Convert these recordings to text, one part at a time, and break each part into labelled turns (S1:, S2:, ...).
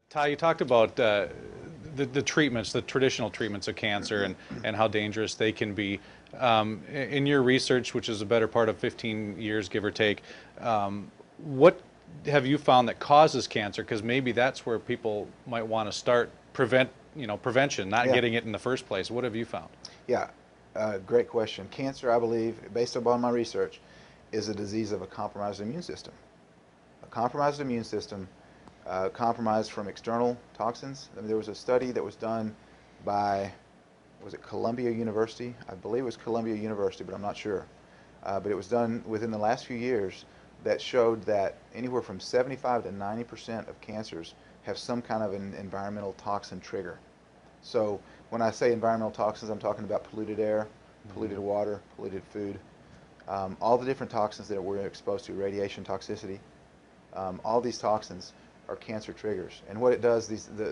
S1: Ty, you talked about the treatments, the traditional treatments of cancer, and how dangerous they can be. In your research, which is a better part of 15 years, give or take, what have you found that causes cancer? Because maybe that's where people might want to start prevention, not
S2: Yeah,
S1: getting it in the first place. What have you found?
S2: yeah, great question. Cancer, I believe, based upon my research, is a disease of a compromised immune system. A compromised immune system, compromised from external toxins. I mean, there was a study that was done by, was it Columbia University? I believe it was Columbia University, but I'm not sure. But it was done within the last few years that showed that anywhere from 75 to 90% of cancers have some kind of an environmental toxin trigger. So when I say environmental toxins, I'm talking about polluted air, polluted
S1: Mm-hmm.
S2: water, polluted food, all the different toxins that we're exposed to, radiation toxicity. All these toxins are cancer triggers. And what it does,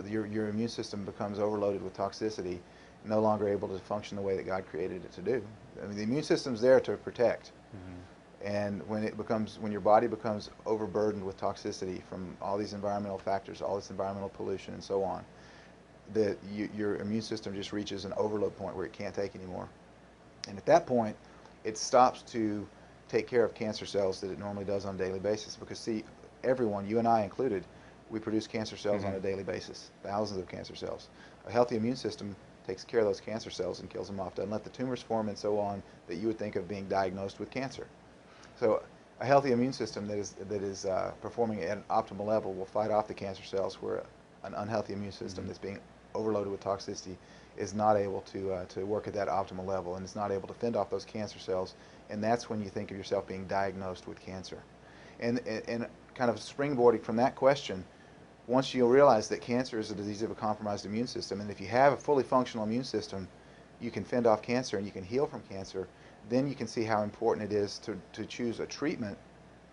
S2: your immune system becomes overloaded with toxicity, no longer able to function the way that God created it to do. I mean, the immune system's there to protect. And when your body becomes overburdened with toxicity from all these environmental factors, all this environmental pollution and so on, your immune system just reaches an overload point where it can't take anymore. And at that point, it stops to take care of cancer cells that it normally does on a daily basis. Because see, everyone, you and I included, we produce cancer cells on
S1: Mm-hmm.
S2: a daily basis, thousands of cancer cells. A healthy immune system takes care of those cancer cells and kills them off, doesn't let the tumors form and so on that you would think of being diagnosed with cancer. So a healthy immune system that is performing at an optimal level will fight off the cancer cells, where an unhealthy immune system
S1: Mm-hmm.
S2: that's being overloaded with toxicity is not able to work at that optimal level, and is not able to fend off those cancer cells. And that's when you think of yourself being diagnosed with cancer. And kind of springboarding from that question, once you realize that cancer is a disease of a compromised immune system, and if you have a fully functional immune system, you can fend off cancer and you can heal from cancer, then you can see how important it is to choose a treatment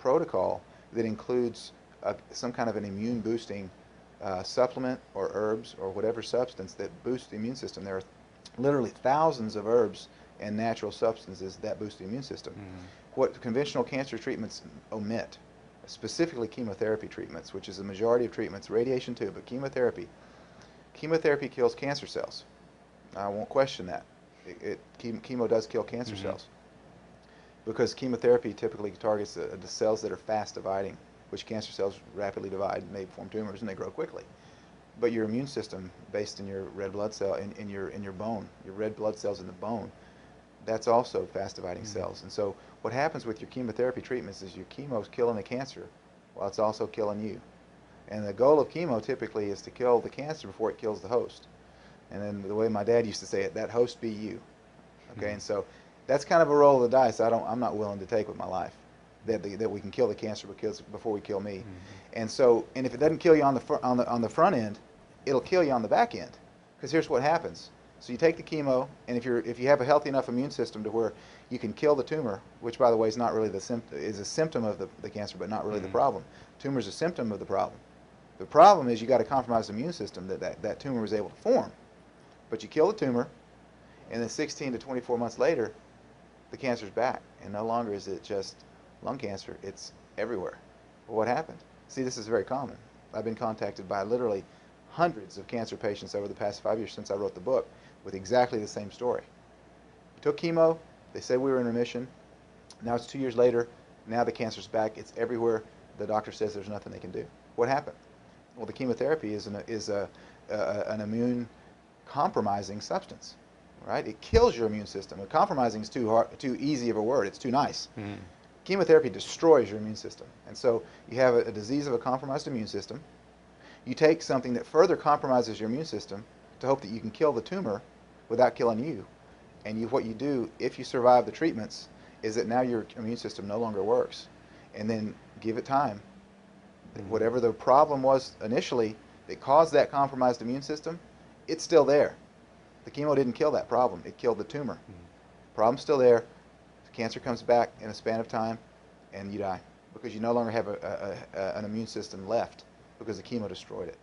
S2: protocol that includes some kind of an immune boosting supplement or herbs or whatever substance that boosts the immune system. There are literally thousands of herbs and natural substances that boost the immune system.
S1: Mm-hmm.
S2: What conventional cancer treatments omit, specifically chemotherapy treatments, which is the majority of treatments, radiation too, but chemotherapy kills cancer cells. I won't question that. Chemo does kill cancer
S1: Mm-hmm.
S2: cells, because chemotherapy typically targets the cells that are fast dividing, which cancer cells rapidly divide and they form tumors and they grow quickly. But your immune system, based in your red blood cell, in your bone, your red blood cells in the bone, that's also fast dividing
S1: Mm-hmm.
S2: cells. And so what happens with your chemotherapy treatments is your chemo is killing the cancer while it's also killing you. And the goal of chemo typically is to kill the cancer before it kills the host. And then the way my dad used to say it, that host be you. Okay,
S1: Mm-hmm.
S2: and so that's kind of a roll of the dice I'm not willing to take with my life. That we can kill the cancer before we kill me.
S1: Mm-hmm.
S2: And if it doesn't kill you on the front end, it'll kill you on the back end. Because here's what happens. So you take the chemo, and if you have a healthy enough immune system to where you can kill the tumor, which by the way is not really is a symptom of the cancer, but not really the
S1: Mm-hmm.
S2: problem. Tumor is a symptom of the problem. The problem is you got a compromised immune system that tumor was able to form. But you kill the tumor, and then 16 to 24 months later, the cancer's back, and no longer is it just lung cancer, it's everywhere. Well, what happened? See, this is very common. I've been contacted by literally hundreds of cancer patients over the past 5 years since I wrote the book with exactly the same story. We took chemo, they said we were in remission. Now it's 2 years later, now the cancer's back, it's everywhere. The doctor says there's nothing they can do. What happened? Well, the chemotherapy an immune compromising substance, right? It kills your immune system. And compromising is too easy of a word. It's too nice.
S1: Mm-hmm.
S2: Chemotherapy destroys your immune system. And so you have a disease of a compromised immune system. You take something that further compromises your immune system to hope that you can kill the tumor without killing you. And what you do, if you survive the treatments, is that now your immune system no longer works. And then give it time.
S1: Mm-hmm.
S2: Whatever the problem was initially that caused that compromised immune system, it's still there. The chemo didn't kill that problem. It killed the tumor. Problem's still there. The cancer comes back in a span of time, and you die because you no longer have an immune system left because the chemo destroyed it.